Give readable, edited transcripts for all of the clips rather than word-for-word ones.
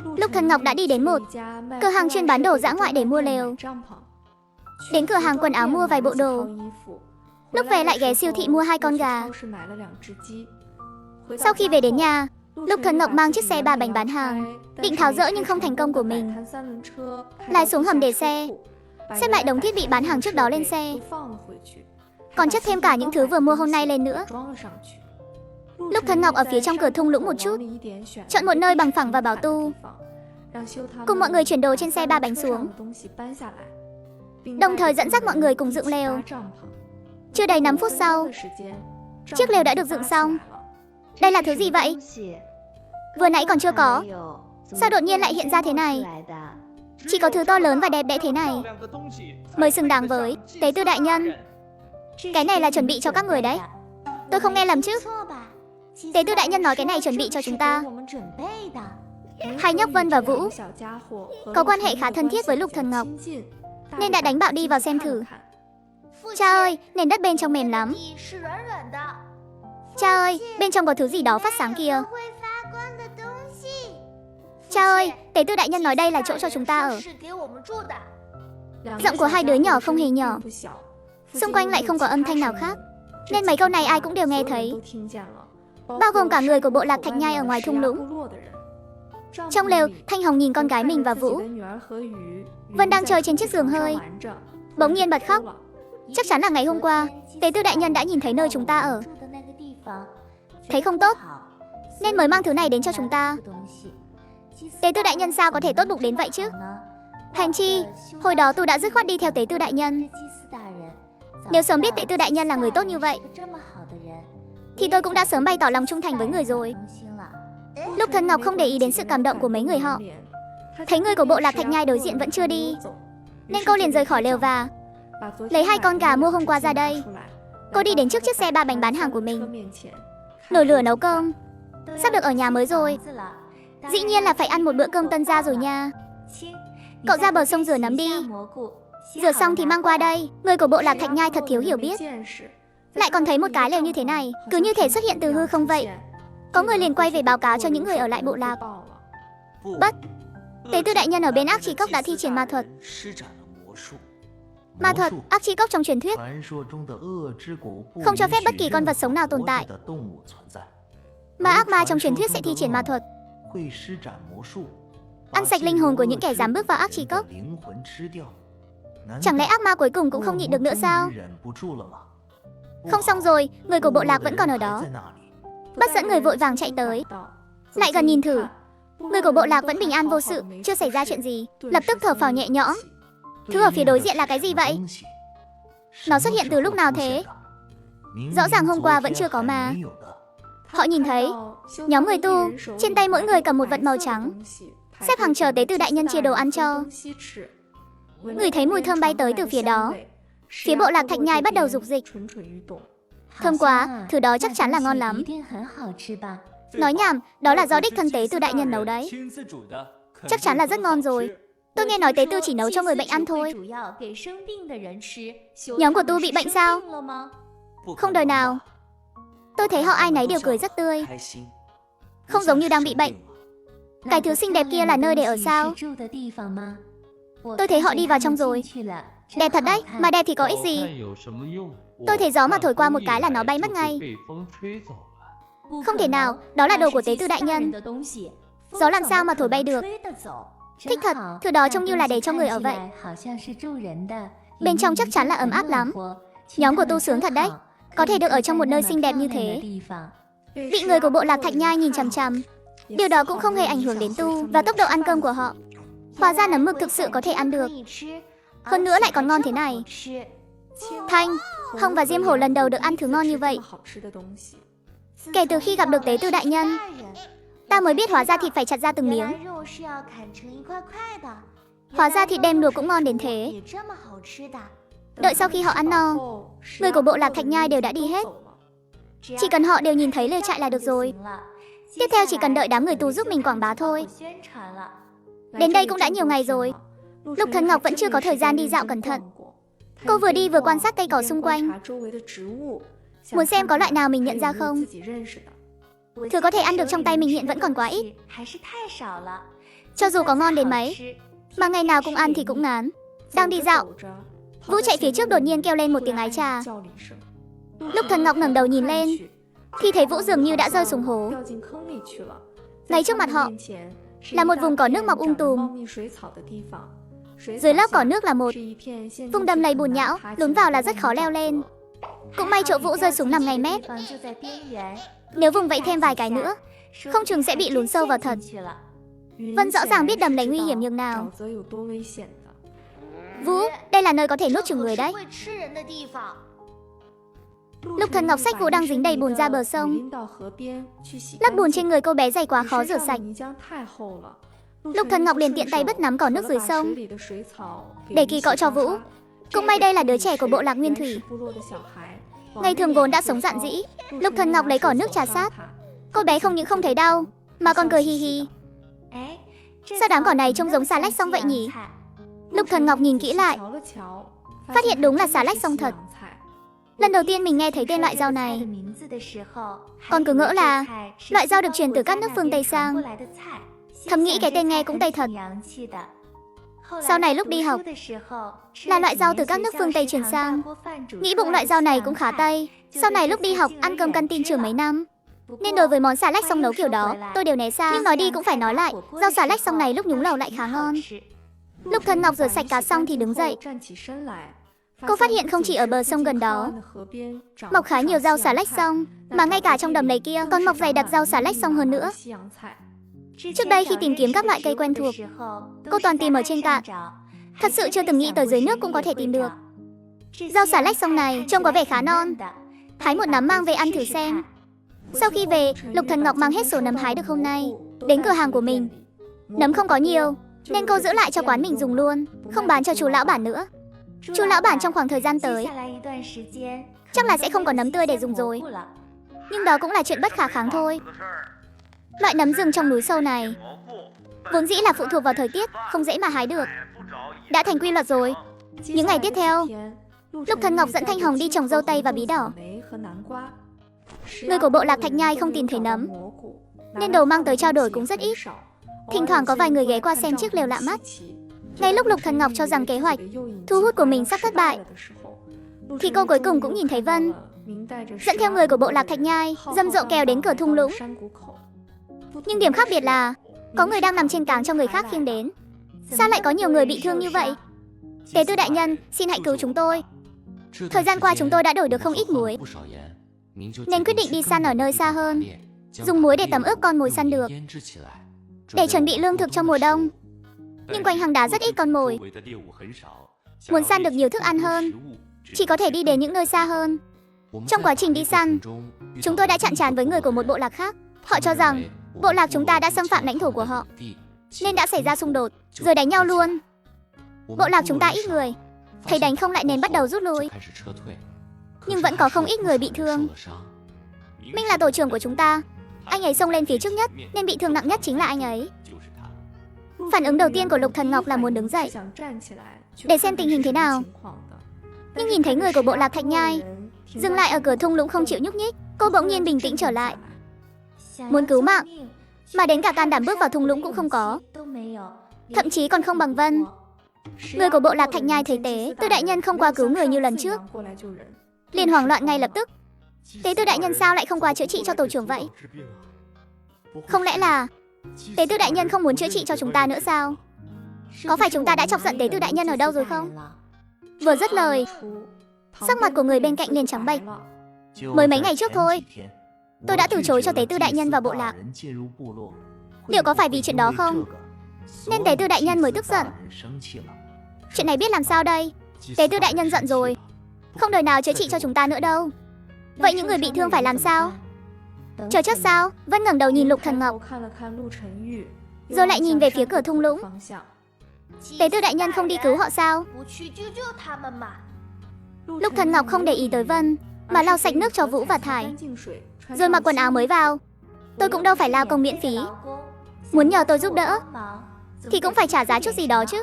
Lục Thần Ngọc đã đi đến một cửa hàng chuyên bán đồ dã ngoại để mua lều. Đến cửa hàng quần áo mua vài bộ đồ. Lúc về lại ghé siêu thị mua 2 con gà. Sau khi về đến nhà, Lục Thần Ngọc mang chiếc xe 3 bánh bán hàng, định tháo dỡ nhưng không thành công của mình. Lái xuống hầm để xe, xếp lại đống thiết bị bán hàng trước đó lên xe, còn chất thêm cả những thứ vừa mua hôm nay lên nữa. Lục Thần Ngọc ở phía trong cửa thung lũng một chút, chọn một nơi bằng phẳng và bảo tu, cùng mọi người chuyển đồ trên xe 3 bánh xuống, đồng thời dẫn dắt mọi người cùng dựng lều. Chưa đầy 5 phút sau, chiếc lều đã được dựng xong. Đây là thứ gì vậy? Vừa nãy còn chưa có, sao đột nhiên lại hiện ra thế này? Chỉ có thứ to lớn và đẹp đẽ thế này mới xứng đáng với tế tư đại nhân. Cái này là chuẩn bị cho các người đấy. Tôi không nghe lầm chứ? Tế tư đại nhân nói cái này chuẩn bị cho chúng ta. Hai nhóc Vân và Vũ có quan hệ khá thân thiết với Lục Thần Ngọc, nên đã đánh bạo đi vào xem thử. Cha ơi, nền đất bên trong mềm lắm. Cha ơi, bên trong có thứ gì đó phát sáng kìa. Cha ơi, tế tư đại nhân nói đây là chỗ cho chúng ta ở. Giọng của hai đứa nhỏ không hề nhỏ, xung quanh lại không có âm thanh nào khác, nên mấy câu này ai cũng đều nghe thấy, bao gồm cả người của bộ lạc Thạch Nhai ở ngoài thung lũng. Trong lều, Thanh Hồng nhìn con gái mình và Vũ. Vân đang chơi trên chiếc giường hơi, bỗng nhiên bật khóc. Chắc chắn là ngày hôm qua, tế tư đại nhân đã nhìn thấy nơi chúng ta ở, thấy không tốt, nên mới mang thứ này đến cho chúng ta. Tế tư đại nhân sao có thể tốt bụng đến vậy chứ? Hèn chi, hồi đó tôi đã dứt khoát đi theo tế tư đại nhân. Nếu sớm biết tế tư đại nhân là người tốt như vậy, thì tôi cũng đã sớm bày tỏ lòng trung thành với người rồi. Lục Thần Ngọc không để ý đến sự cảm động của mấy người họ. Thấy người của bộ lạc Thạch Nhai đối diện vẫn chưa đi, nên cô liền rời khỏi lều và lấy 2 con gà mua hôm qua ra đây. Cô đi đến trước chiếc xe 3 bánh bán hàng của mình, nổi lửa nấu cơm. Sắp được ở nhà mới rồi, dĩ nhiên là phải ăn một bữa cơm tân gia rồi nha. Cậu ra bờ sông rửa nấm đi. Rửa xong thì mang qua đây. Người của bộ lạc Thạch Nhai thật thiếu hiểu biết, lại còn thấy một cái lều như thế này, cứ như thể xuất hiện từ hư không vậy. Có người liền quay về báo cáo cho những người ở lại bộ lạc. Bất, tế tư đại nhân ở bên Ác Chi Cốc đã thi triển ma thuật. Ma thuật, Ác Chi Cốc trong truyền thuyết không cho phép bất kỳ con vật sống nào tồn tại, mà ác ma trong truyền thuyết sẽ thi triển ma thuật, ăn sạch linh hồn của những kẻ dám bước vào Ác Chi Cốc. Chẳng lẽ ác ma cuối cùng cũng không nhịn được nữa sao? Không xong rồi, người của bộ lạc vẫn còn ở đó. Bất dẫn người vội vàng chạy tới, lại gần nhìn thử. Người của bộ lạc vẫn bình an vô sự, chưa xảy ra chuyện gì, lập tức thở phào nhẹ nhõm. Thứ ở phía đối diện là cái gì vậy? Nó xuất hiện từ lúc nào thế? Rõ ràng hôm qua vẫn chưa có mà. Họ nhìn thấy nhóm người tu, trên tay mỗi người cầm một vật màu trắng, xếp hàng chờ tế tư đại nhân chia đồ ăn cho. Ngửi thấy mùi thơm bay tới từ phía đó, phía bộ lạc Thạch Nhai bắt đầu dục dịch. Thơm quá, thứ đó chắc chắn là ngon lắm. Nói nhảm, đó là do đích thân tế tư đại nhân nấu đấy. Chắc chắn là rất ngon rồi. Tôi nghe nói tế tư chỉ nấu cho người bệnh ăn thôi. Nhóm của tu bị bệnh sao? Không đời nào. Tôi thấy họ ai nấy đều cười rất tươi, không giống như đang bị bệnh. Cái thứ xinh đẹp kia là nơi để ở sao? Tôi thấy họ đi vào trong rồi. Đẹp thật đấy, mà đẹp thì có ích gì? Tôi thấy gió mà thổi qua một cái là nó bay mất ngay. Không thể nào, đó là đồ của tế tư đại nhân. Gió làm sao mà thổi bay được? Thích thật, thứ đó trông như là để cho người ở vậy. Bên trong chắc chắn là ấm áp lắm. Nhóm của tu sướng thật đấy, có thể được ở trong một nơi xinh đẹp như thế. Bị người của bộ lạc Thạch Nhai nhìn chằm chằm, điều đó cũng không hề ảnh hưởng đến tu và tốc độ ăn cơm của họ. Hóa ra nấm mực thực sự có thể ăn được, hơn nữa lại còn ngon thế này. Thanh, Hồng và Diêm Hổ lần đầu được ăn thứ ngon như vậy. Kể từ khi gặp được tế tư đại nhân, ta mới biết hóa ra thịt phải chặt ra từng miếng. Hóa ra thịt đem luộc cũng ngon đến thế. Đợi sau khi họ ăn no, người của bộ lạc Thạch Nhai đều đã đi hết. Chỉ cần họ đều nhìn thấy lều trại là được rồi. Tiếp theo chỉ cần đợi đám người tu giúp mình quảng bá thôi. Đến đây cũng đã nhiều ngày rồi, Lục Thần Ngọc vẫn chưa có thời gian đi dạo cẩn thận. Cô vừa đi vừa quan sát cây cỏ xung quanh, muốn xem có loại nào mình nhận ra không. Thứ có thể ăn được trong tay mình hiện vẫn còn quá ít. Cho dù có ngon đến mấy, mà ngày nào cũng ăn thì cũng ngán. Đang đi dạo, Vũ chạy phía trước đột nhiên kêu lên một tiếng ái chà. Lúc Thần Ngọc ngẩng đầu nhìn lên, thì thấy Vũ dường như đã rơi xuống hố. Ngay trước mặt họ là một vùng cỏ nước mọc tùm. Dưới lớp cỏ nước là một vùng đầm lầy bùn nhão, lún vào là rất khó leo lên. Cũng may chỗ Vũ rơi xuống nằm ngay mép. Nếu vùng vẫy thêm vài cái nữa, không chừng sẽ bị lún sâu vào thật. Vân rõ ràng biết đầm lầy nguy hiểm nhường nào. Vũ, đây là nơi có thể nuốt chửng người đấy. Lúc Thần Ngọc xách Vũ đang dính đầy bùn ra bờ sông. Lớp bùn trên người cô bé dày quá khó rửa sạch. Lúc Thần Ngọc liền tiện tay bứt nắm cỏ nước dưới sông để kỳ cọ cho Vũ. Cũng may đây là đứa trẻ của bộ lạc Nguyên Thủy. Ngày thường vốn đã sống dạn dĩ. Lúc Thần Ngọc lấy cỏ nước trà sát, cô bé không những không thấy đau mà còn cười hi hi. Sao đám cỏ này trông giống xà lách sông vậy nhỉ? Lúc Thần Ngọc nhìn kỹ lại, phát hiện đúng là xà lách sông thật. Lần đầu tiên mình nghe thấy tên loại rau này, còn cứ ngỡ là loại rau được truyền từ các nước phương Tây sang. Thầm nghĩ cái tên nghe cũng Tây thật. Sau này lúc đi học, là loại rau từ các nước phương Tây truyền sang. Nghĩ bụng loại rau này cũng khá Tây. Sau này lúc đi học, ăn cơm canteen trường mấy năm, nên đối với món xà lách sông nấu kiểu đó, tôi đều né xa. Nhưng nói đi cũng phải nói lại, rau xà lách sông này lúc nhúng lẩu lại khá ngon. Lúc Thần Ngọc rửa sạch cá xong thì đứng dậy. Cô phát hiện không chỉ ở bờ sông gần đó mọc khá nhiều rau xà lách sông, mà ngay cả trong đầm lầy kia còn mọc dày đặc rau xà lách sông hơn nữa. Trước đây khi tìm kiếm các loại cây quen thuộc, cô toàn tìm ở trên cạn. Thật sự chưa từng nghĩ tới dưới nước cũng có thể tìm được. Rau xà lách sông này trông có vẻ khá non. Hái một nắm mang về ăn thử xem. Sau khi về, Lục Thần Ngọc mang hết số nấm hái được hôm nay đến cửa hàng của mình. Nấm không có nhiều nên cô giữ lại cho quán mình dùng luôn, không bán cho chú lão bản nữa. Chú lão bản trong khoảng thời gian tới chắc là sẽ không có nấm tươi để dùng rồi. Nhưng đó cũng là chuyện bất khả kháng thôi. Loại nấm rừng trong núi sâu này vốn dĩ là phụ thuộc vào thời tiết, không dễ mà hái được. Đã thành quy luật rồi. Những ngày tiếp theo, Lục Thần Ngọc dẫn Thanh Hồng đi trồng dâu tây và bí đỏ. Người của bộ lạc Thạch Nhai không tìm thấy nấm, nên đồ mang tới trao đổi cũng rất ít. Thỉnh thoảng có vài người ghé qua xem chiếc lều lạ mắt. Ngay lúc Lục Thần Ngọc cho rằng kế hoạch thu hút của mình sắp thất bại, thì cô cuối cùng cũng nhìn thấy Vân dẫn theo người của bộ lạc Thạch Nhai rầm rộ kèo đến cửa thung lũng. Nhưng điểm khác biệt là có người đang nằm trên cáng cho người khác khiêng đến. Sao lại có nhiều người bị thương như vậy? Tế tư đại nhân, xin hãy cứu chúng tôi. Thời gian qua chúng tôi đã đổi được không ít muối, nên quyết định đi săn ở nơi xa hơn, dùng muối để tẩm ướp con mồi săn được, để chuẩn bị lương thực cho mùa đông. Nhưng quanh hang đá rất ít con mồi. Muốn săn được nhiều thức ăn hơn, chỉ có thể đi đến những nơi xa hơn. Trong quá trình đi săn, chúng tôi đã chạm trán với người của một bộ lạc khác. Họ cho rằng bộ lạc chúng ta đã xâm phạm lãnh thổ của họ, nên đã xảy ra xung đột, rồi đánh nhau luôn. Bộ lạc chúng ta ít người, thấy đánh không lại nên bắt đầu rút lui. Nhưng vẫn có không ít người bị thương. Minh là tổ trưởng của chúng ta, anh ấy xông lên phía trước nhất, nên bị thương nặng nhất chính là anh ấy. Phản ứng đầu tiên của Lục Thần Ngọc là muốn đứng dậy để xem tình hình thế nào. Nhưng nhìn thấy người của bộ lạc Thạch Nhai dừng lại ở cửa thung lũng không chịu nhúc nhích, cô bỗng nhiên bình tĩnh trở lại. Muốn cứu mạng mà đến cả can đảm bước vào thung lũng cũng không có, thậm chí còn không bằng Vân. Người của bộ lạc Thạch Nhai thấy Tế tư đại nhân không qua cứu người như lần trước, liền hoảng loạn ngay lập tức. Tế tư đại nhân sao lại không qua chữa trị cho tổ trưởng vậy? Không lẽ là Tế tư đại nhân không muốn chữa trị cho chúng ta nữa sao? Có phải chúng ta đã chọc giận Tế tư đại nhân ở đâu rồi không? Vừa dứt lời, sắc mặt của người bên cạnh liền trắng bệch. Mới mấy ngày trước thôi, tôi đã từ chối cho Tế tư đại nhân vào bộ lạc. Liệu có phải vì chuyện đó không nên Tế tư đại nhân mới tức giận? Chuyện này biết làm sao đây? Tế tư đại nhân giận rồi, không đời nào chữa trị cho chúng ta nữa đâu. Vậy những người bị thương phải làm sao? Chờ chút sao? Vân ngẩng đầu nhìn Lục Thần Ngọc, rồi lại nhìn về phía cửa thung lũng. Tế tư đại nhân không đi cứu họ sao? Lục Thần Ngọc không để ý tới Vân, mà lau sạch nước cho Vũ và Thải, rồi mặc quần áo mới vào. Tôi cũng đâu phải lao công miễn phí. Muốn nhờ tôi giúp đỡ thì cũng phải trả giá chút gì đó chứ.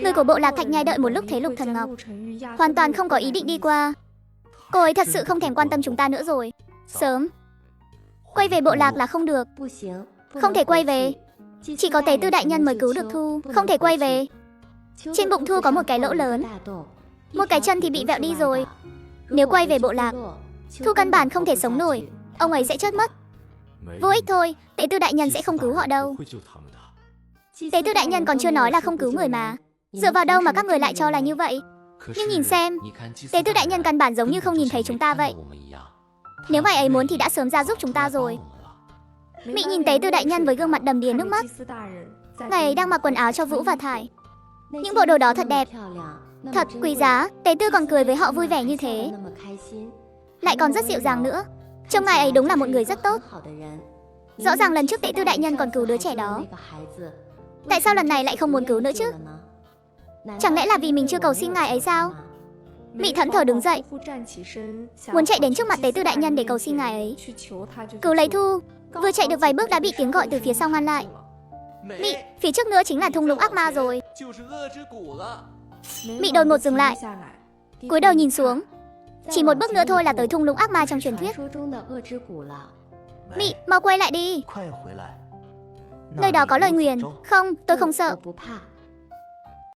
Người của bộ lạc Thạch Nhai đợi một lúc thấy Lục Thần Ngọc hoàn toàn không có ý định đi qua. Cô ấy thật sự không thèm quan tâm chúng ta nữa rồi. Sớm quay về bộ lạc là không được. Không thể quay về. Chỉ có tế tư đại nhân mới cứu được Thu, không thể quay về. Trên bụng Thu có một cái lỗ lớn, một cái chân thì bị vẹo đi rồi. Nếu quay về bộ lạc, Thu căn bản không thể sống nổi, ông ấy sẽ chết mất. Vô ích thôi, tế tư đại nhân sẽ không cứu họ đâu. Tế tư đại nhân còn chưa nói là không cứu người mà. Dựa vào đâu mà các người lại cho là như vậy? Nhưng nhìn xem, tế tư đại nhân căn bản giống như không nhìn thấy chúng ta vậy. Nếu ngài ấy muốn thì đã sớm ra giúp chúng ta rồi. Mị nhìn tế tư đại nhân với gương mặt đầm đìa nước mắt. Ngài ấy đang mặc quần áo cho Vũ và Thải. Những bộ đồ đó thật đẹp, thật quý giá. Tế tư còn cười với họ vui vẻ như thế, lại còn rất dịu dàng nữa. Trông ngài ấy đúng là một người rất tốt. Rõ ràng lần trước tế tư đại nhân còn cứu đứa trẻ đó. Tại sao lần này lại không muốn cứu nữa chứ? Chẳng lẽ là vì mình chưa cầu xin ngài ấy sao? Mị thẫn thờ đứng dậy, muốn chạy đến trước mặt tế tư đại nhân để cầu xin ngài ấy cứu lấy Thu. Vừa chạy được vài bước đã bị tiếng gọi từ phía sau ngăn lại. Mị, phía trước nữa chính là thung lũng ác ma rồi. Mị đột ngột dừng lại, cúi đầu nhìn xuống. Chỉ một bước nữa thôi là tới thung lũng ác ma trong truyền thuyết. Mị, mau quay lại đi. Nơi đó có lời nguyền. Không, tôi không sợ.